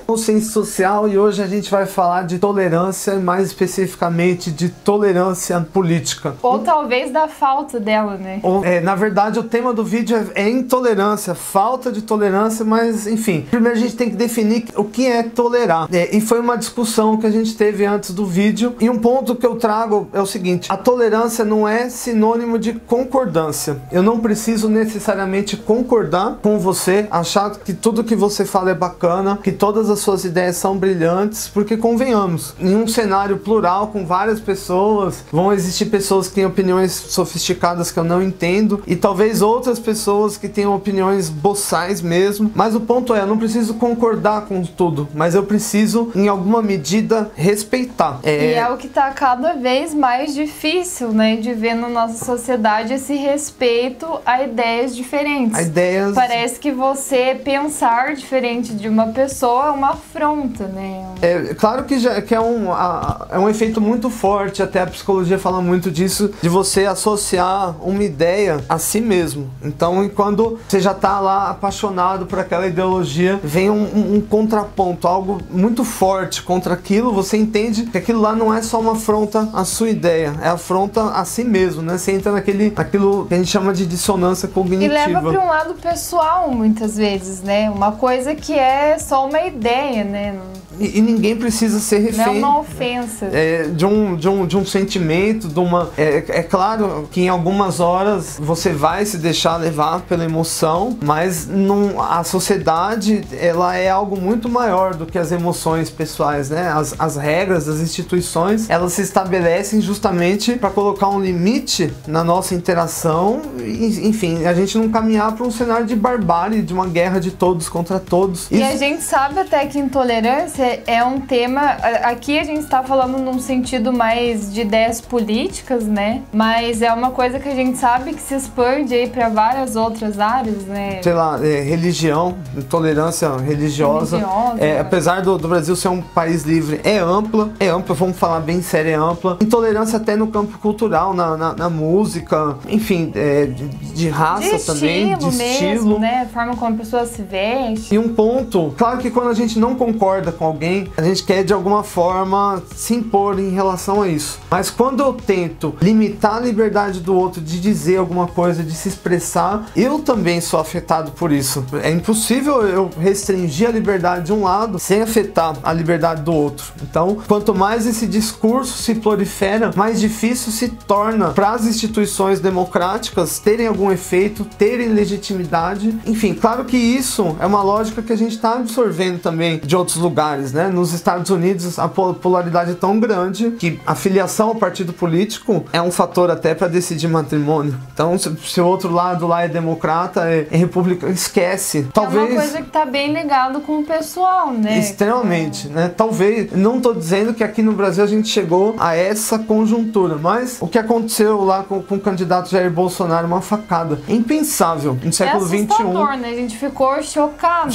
Consciência social, e hoje a gente vai falar de tolerância, mais especificamente de tolerância política. Ou talvez da falta dela, né? Na verdade, o tema do vídeo é intolerância, falta de tolerância, mas enfim. Primeiro a gente tem que definir o que é tolerar. E foi uma discussão que a gente teve antes do vídeo, e um ponto que eu trago é o seguinte: a tolerância não é sinônimo de concordância. Eu não preciso necessariamente concordar com você, achar que tudo que você fala é bacana, que todas as suas ideias são brilhantes, porque convenhamos, em um cenário plural com várias pessoas, vão existir pessoas que têm opiniões sofisticadas que eu não entendo, e talvez outras pessoas que tenham opiniões boçais mesmo, mas o ponto é, eu não preciso concordar com tudo, mas eu preciso, em alguma medida, respeitar. E é o que tá cada vez mais difícil, né, de ver na nossa sociedade esse respeito a ideias diferentes. Parece que você pensar diferente de uma pessoa é uma afronta, né? Claro que é um efeito muito forte, até a psicologia fala muito disso, de você associar uma ideia a si mesmo. Então, quando você já tá lá apaixonado por aquela ideologia, vem um contraponto, algo muito forte contra aquilo, você entende que aquilo lá não é só uma afronta à sua ideia, é afronta a si mesmo, né? Você entra naquilo que a gente chama de dissonância cognitiva. E leva para um lado pessoal, muitas vezes, né? Uma coisa que é só uma ideia, né? E ninguém precisa ser refém. Não é uma ofensa. De um sentimento, de uma... É claro que em algumas horas você vai se deixar levar pela emoção, mas a sociedade, ela é algo muito maior do que as emoções pessoais, né? As regras das instituições, elas se estabelecem justamente para colocar um limite na nossa interação, e, enfim, a gente não caminhar para um cenário de barbárie, de uma guerra de todos contra todos. E a gente sabe até que intolerância é um tema, aqui a gente está falando num sentido mais de ideias políticas, né? Mas é uma coisa que a gente sabe que se expande aí para várias outras áreas, né? Sei lá, religião, intolerância religiosa. Apesar do Brasil ser um país livre, é ampla, vamos falar bem sério, é ampla. Intolerância até no campo cultural, na música, enfim, de raça também, de estilo, né? A forma como a pessoa se veste. E um ponto, claro que quando a gente não concorda com alguém, a gente quer de alguma forma se impor em relação a isso. Mas quando eu tento limitar a liberdade do outro de dizer alguma coisa, de se expressar, eu também sou afetado por isso. É impossível eu restringir a liberdade de um lado sem afetar a liberdade do outro. Então, quanto mais esse discurso se prolifera, mais difícil se torna para as instituições democráticas terem algum efeito, terem legitimidade. Enfim, claro que isso é uma lógica que a gente está absorvendo também de outros lugares, né? Nos Estados Unidos a polaridade é tão grande que a filiação ao partido político é um fator até para decidir matrimônio. Então, se o outro lado lá é democrata, é republicano, esquece. Talvez... É uma coisa que tá bem ligado com o pessoal, né? Extremamente, né? Talvez, não tô dizendo que aqui no Brasil a gente chegou a essa conjuntura, mas o que aconteceu lá com o candidato Jair Bolsonaro, uma facada impensável no século XXI. Né? A gente ficou chocado.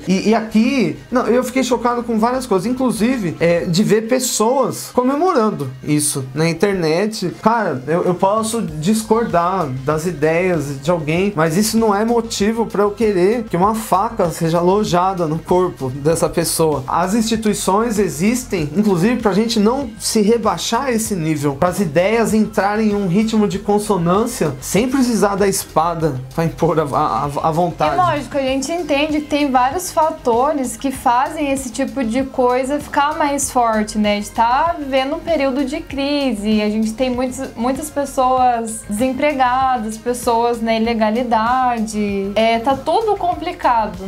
E aqui, não, eu fiquei chocado com várias coisas, inclusive de ver pessoas comemorando isso na internet. Cara, eu posso discordar das ideias de alguém, mas isso não é motivo para eu querer que uma faca seja alojada no corpo dessa pessoa. As instituições existem, inclusive, pra gente não se rebaixar a esse nível, para as ideias entrarem em um ritmo de consonância sem precisar da espada para impor a vontade. É lógico, a gente entende que tem vários fatores que fazem esse tipo de coisa ficar mais forte, né? A gente tá vivendo um período de crise, a gente tem muitas pessoas desempregadas, pessoas na ilegalidade, tá tudo complicado,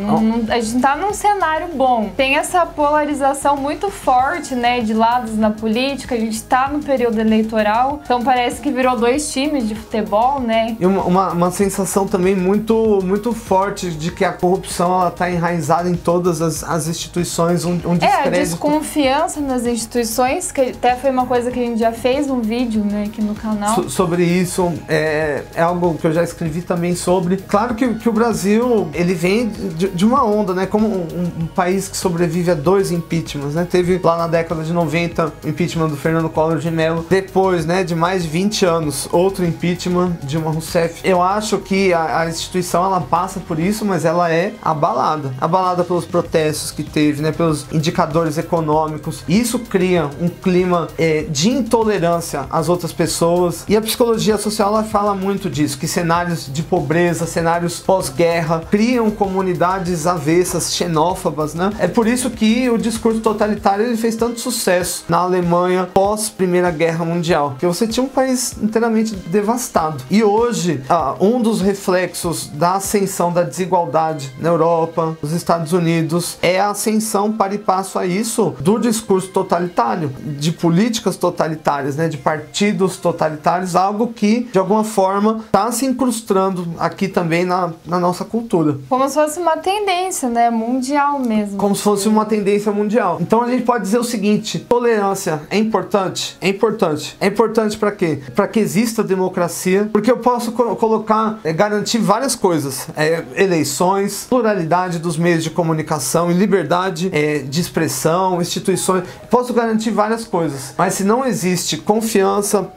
a gente tá num cenário bom. Tem essa polarização muito forte, né, de lados na política, a gente tá no período eleitoral, então parece que virou dois times de futebol, né? E uma sensação também muito forte de que a corrupção, ela tá enraizada em todas as instituições, um descrédito. A desconfiança nas instituições, que até foi uma coisa que a gente já fez um vídeo, né, aqui no canal. Sobre isso, é algo que eu já escrevi também sobre. Claro que o Brasil, ele vem de uma onda, né, como um país que sobrevive a 2 impeachments, né? Teve lá na década de 90 o impeachment do Fernando Collor de Mello. Depois, né, de mais de 20 anos, outro impeachment, Dilma Rousseff. Eu acho que a instituição, ela passa por isso, mas ela é abalada. Abalada pelos protestos que teve, né, pelos indicadores econômicos. Isso cria um clima de intolerância às outras pessoas. E a psicologia social ela fala muito disso, que cenários de pobreza, cenários pós-guerra, criam comunidades avessas, xenófobas, né? É por isso que o discurso totalitário ele fez tanto sucesso na Alemanha pós Primeira Guerra Mundial, porque você tinha um país inteiramente devastado. E hoje, um dos reflexos da ascensão da desigualdade na Europa, nos Estados Unidos, é a ascensão para e passo a isso do discurso totalitário, de políticas totalitárias, né, de partidos totalitários, algo que de alguma forma está se incrustando aqui também na nossa cultura. Como se fosse uma tendência, né, mundial mesmo. Como se fosse uma tendência mundial. Então a gente pode dizer o seguinte: tolerância é importante? É importante. É importante para quê? Para que exista democracia, porque eu posso colocar, garantir várias coisas, eleições, pluralidade dos meios de comunicação e liberdade de expressão, instituições, posso garantir várias coisas, mas se não existe confiança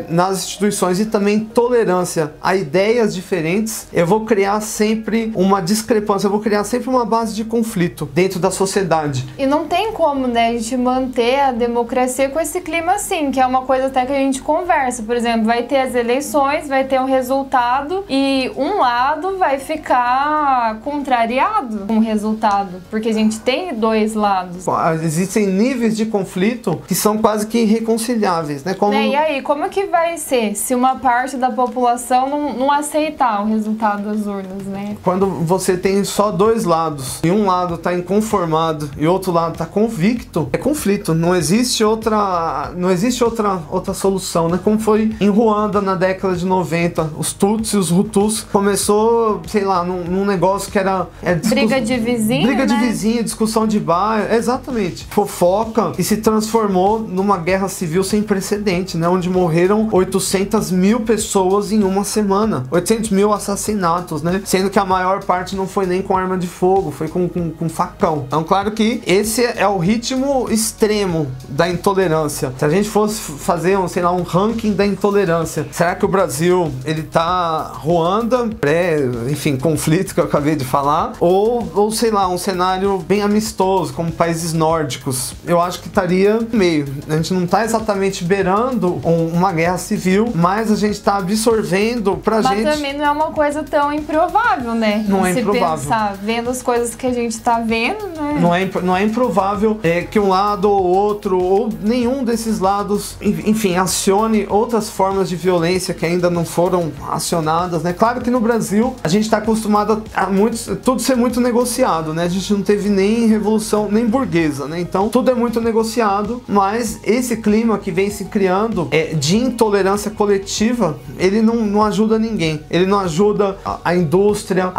nas instituições e também tolerância a ideias diferentes, eu vou criar sempre uma discrepância, eu vou criar sempre uma base de conflito dentro da sociedade. E não tem como, né, a gente manter a democracia com esse clima assim, que é uma coisa até que a gente conversa. Por exemplo, vai ter as eleições, vai ter um resultado e um lado vai ficar contrariado com o resultado, porque a gente tem dois lados. Existem níveis de conflito que são quase que irreconciliáveis, né? E aí, como que vai ser se uma parte da população não aceitar o resultado das urnas, né? Quando você tem só dois lados e um lado está inconformado e o outro lado está convicto, é conflito. Não existe outra solução, né? Como foi em Ruanda na década de 90, os Tutsis e os Hutus começou, sei lá, num negócio que era briga de vizinho, briga de vizinho, discussão de bairro, exatamente, fofoca, e se transformou numa guerra civil sem precedente, né? Onde morreram 800 mil pessoas em uma semana, 800 mil assassinatos, né? Sendo que a maior parte não foi nem com arma de fogo, foi com facão. Então, claro que esse é o ritmo extremo da intolerância. Se a gente fosse fazer um ranking da intolerância, será que o Brasil, ele tá Ruanda, conflito que eu acabei de falar, ou sei lá, um cenário bem amistoso, como países nórdicos? Eu acho que estaria no meio. A gente não tá exatamente beirando uma guerra civil, mas a gente tá absorvendo pra gente... Mas também não é uma coisa tão improvável, né? Não é improvável. Pensar, vendo as coisas que a gente tá vendo, né? Não é improvável que um lado ou outro, ou nenhum desses lados, enfim, acione outras formas de violência que ainda não foram acionadas, né? Claro que no Brasil a gente tá acostumado a tudo ser muito negociado, né? A gente não teve nem revolução, nem burguesa, né? Então tudo é muito negociado, mas esse clima que vem se criando de intolerância coletiva, ele não ajuda ninguém. Ele não ajuda a indústria,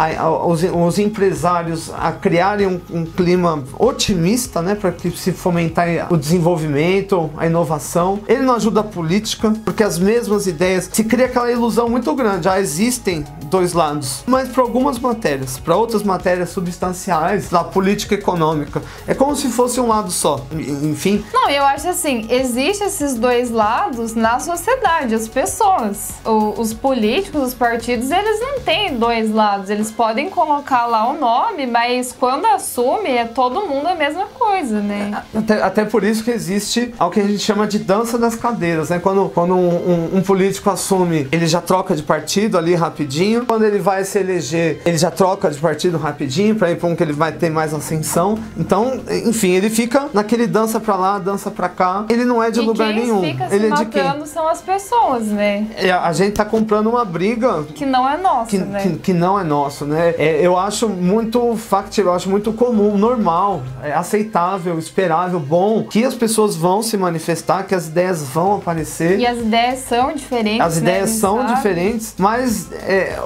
os empresários a criarem um clima otimista, né? Para que se fomentar o desenvolvimento, a inovação. Ele não ajuda a política, porque as mesmas ideias, se cria aquela ilusão muito grande, já existem dois lados, mas para algumas matérias, para outras matérias substanciais da política econômica, é como se fosse um lado só, enfim. Não, eu acho assim, existem esses dois lados na sociedade, as pessoas, os políticos, os partidos, eles não têm dois lados, eles podem colocar lá o nome, mas quando assume, é todo mundo a mesma coisa, né? Até por isso que existe o que a gente chama de dança das cadeiras, né? Quando um político assume, ele já troca de partido ali rapidinho. Quando ele vai se eleger, ele já troca de partido rapidinho para ir para um que ele vai ter mais ascensão. Então, enfim, ele fica naquele dança pra lá, dança pra cá. Ele não é de lugar nenhum. Ele é de quem? São as pessoas, né? A gente tá comprando uma briga que não é nossa, né? Que não é nosso, né? Eu acho muito factível, eu acho muito comum, normal, aceitável, esperável, bom, que as pessoas vão se manifestar, que as ideias vão aparecer. E as ideias são diferentes. As ideias são diferentes, mas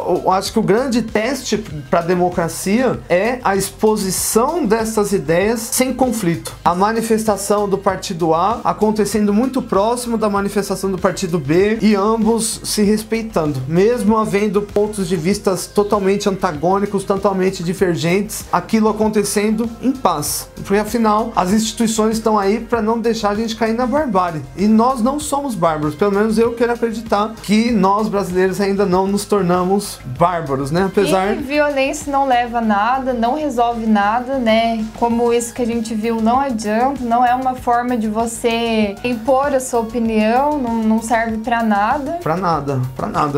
eu acho que o grande teste para a democracia é a exposição dessas ideias sem conflito. A manifestação do partido A acontecendo muito próximo da manifestação do partido B e ambos se respeitando, mesmo havendo pontos de vista totalmente antagônicos, totalmente divergentes, aquilo acontecendo em paz. Porque afinal, as instituições estão aí para não deixar a gente cair na barbárie. E nós não somos bárbaros, pelo menos eu quero acreditar que nós brasileiros ainda não nos tornamos atos bárbaros, né? Apesar... E violência não leva a nada, não resolve nada, né? Como isso que a gente viu, não adianta, não é uma forma de você impor a sua opinião, não serve pra nada. Pra nada.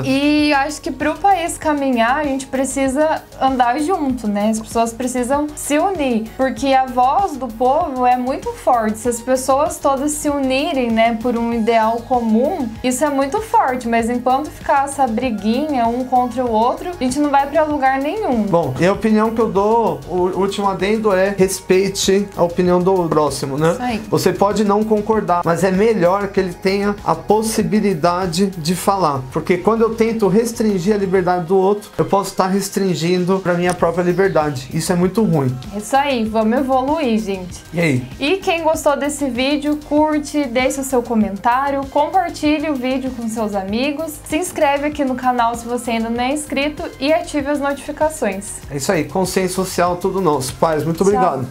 E acho que pro país caminhar, a gente precisa andar junto, né? As pessoas precisam se unir, porque a voz do povo é muito forte. Se as pessoas todas se unirem, né, por um ideal comum, isso é muito forte, mas enquanto ficar essa briguinha um contra o outro, a gente não vai pra lugar nenhum. Bom, e a opinião que eu dou, o último adendo é: respeite a opinião do próximo, né? Isso aí. Você pode não concordar, mas é melhor que ele tenha a possibilidade de falar, porque quando eu tento restringir a liberdade do outro, eu posso estar restringindo pra minha própria liberdade. Isso é muito ruim. Isso aí, vamos evoluir, gente. E aí? E quem gostou desse vídeo, curte, deixa o seu comentário, compartilhe o vídeo com seus amigos, se inscreve aqui no canal se você ainda não é inscrito e ative as notificações. É isso aí, consciência social, tudo nosso. Paz, muito obrigado.